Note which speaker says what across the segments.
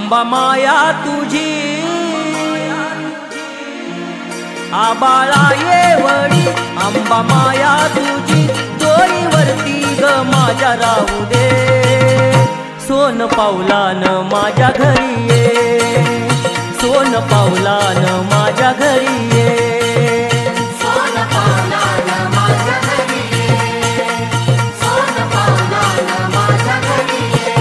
Speaker 1: आंबा माया तुझी आबाळा येवडी आंबा माया तुझी डोईवरती ग माझ्या राहू दे सोन पावलान माझ्या घरी ये सोन पावलान माझ्या घरी ये
Speaker 2: सोन पावलान माझ्या घरी ये सोन पावलान माझ्या घरी ये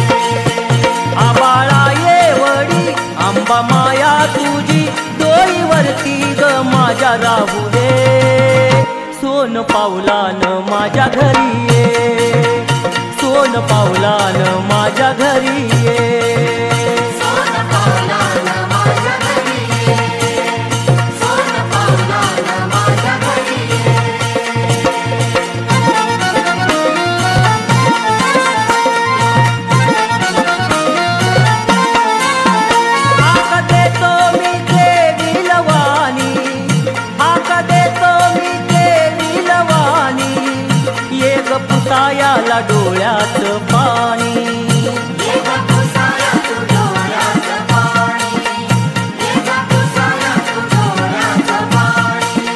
Speaker 1: आबाळा येवडी आंबा माया तुझी डोईवरती ग माझ्या राहू दे सोन पावलान माझ्या घरी ये सोन पावलान माझ्या घरी ये
Speaker 2: सोन पावलान माझ्या घरी ये सोन पावलान माझ्या घरी ये
Speaker 1: हाक देतो मी देवी लवानी हाक देतो मी देवी लवानी ये ग पुतायाला डोळ्यात पाणी
Speaker 2: ये ग पुसाया तू डोळ्यात पाणी ये ग पुसाया तू डोळ्यात पाणी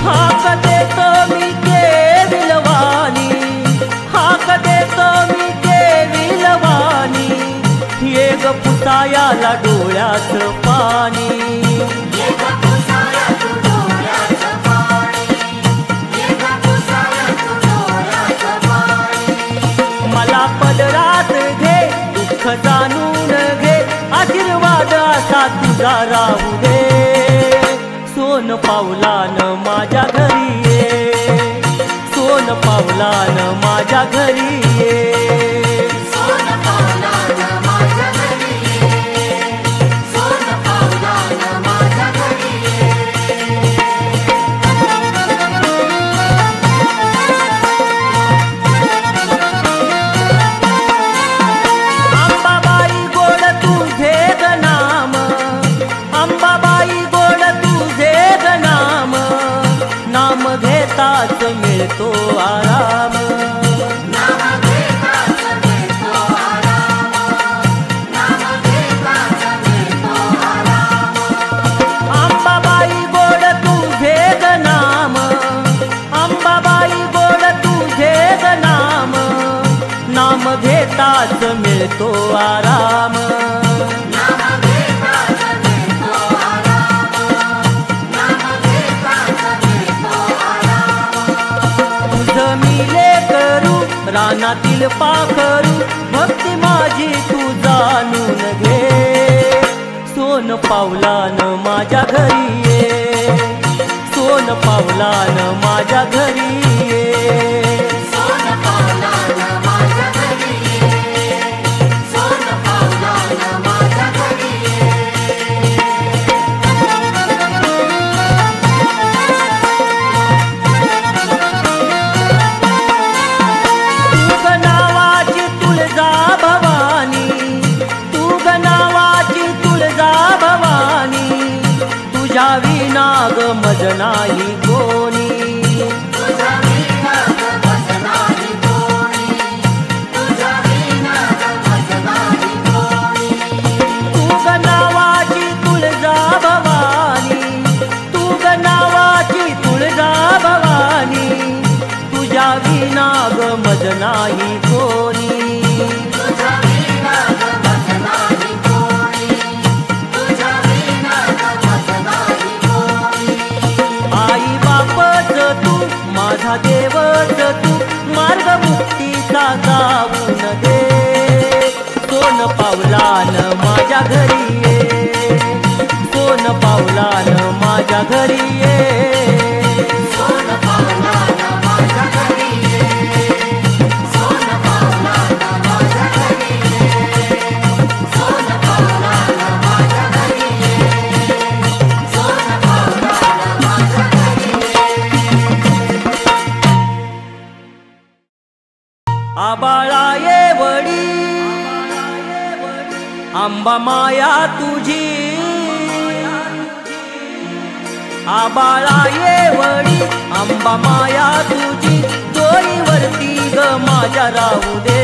Speaker 1: हाक देतो मी देवी लवानी हाक देतो मी देवी लवानी ये ग पुतायाला डोळ्यात पाणी
Speaker 2: ये ग पुसाया तू डोळ्यात पाणी ये ग पुसाया तू डोळ्यात पाणी
Speaker 1: मला पदरात घे दुःख जाणून घे आशीर्वाद असा तुझा राहू दे सोन पावलान माझ्या घरी ये सोन पावलान माझ्या घरी ये
Speaker 2: सोन पावलान माझ्या घरी ये सोन पावलान माझ्या घरी ये
Speaker 1: अंबाबाई गोड तुझे ग नाम अंबाबाई गोड तुझे ग नाम नाम घेताच मिळतो आराम
Speaker 2: नाम घेताच मिळतो आराम नाम घेताच मिळतो आराम
Speaker 1: अंबाबाई गोड तुझे ग नाम अंबाबाई गोड तुझे ग नाम नाम घेताच मिळतो आराम
Speaker 2: नाम घेताच मिळतो आराम नाम घेताच मिळतो आराम
Speaker 1: तुझं मी लेकरू रानातील पाखरू भक्ती माझी तू जाणून घे सोन पावलान माझ्या घरी ये सोन पावलान माझ्या घरी ये
Speaker 2: सोन पावलान माझ्या घरी ये सोन पावलान माझ्या घरी ये
Speaker 1: तू ग नावाची तुळजा भवानी तू ग नावाची तुळजा भवानी तुझ्या विना ग मज नाही कोणी
Speaker 2: तुझा विना गमत नाही कोणी तुझा विना गमत नाही कोणी
Speaker 1: तू ग नावाची तुळजा भवानी तू ग नावाची तुळजा भवानी तुझ्या विना ग मज नाही कोणी
Speaker 2: तुझा विना गमत नाही कोणी तुझा विना गमत नाही कोणी
Speaker 1: आई बापच तू माझा देवच तू मार्ग मुक्तीचा गाऊन दे सोन पावलान माझ्या घरी ये सोन पावलान माझ्या घरी ये
Speaker 2: सोन पावलान माझ्या घरी ये सोन पावलान माझ्या घरी ये सोन पावलान माझ्या घरी ये सोन पावलान माझ्या घरी ये
Speaker 1: आबाळा येवडी आंबा माया तुझी आबाळा येवडी आंबा माया तुझी डोईवरती ग माझ्या राहू दे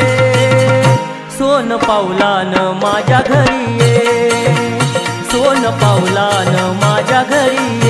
Speaker 1: सोन पावलान माझ्या घरी ये, सोन पावलान माझ्या घरी ये.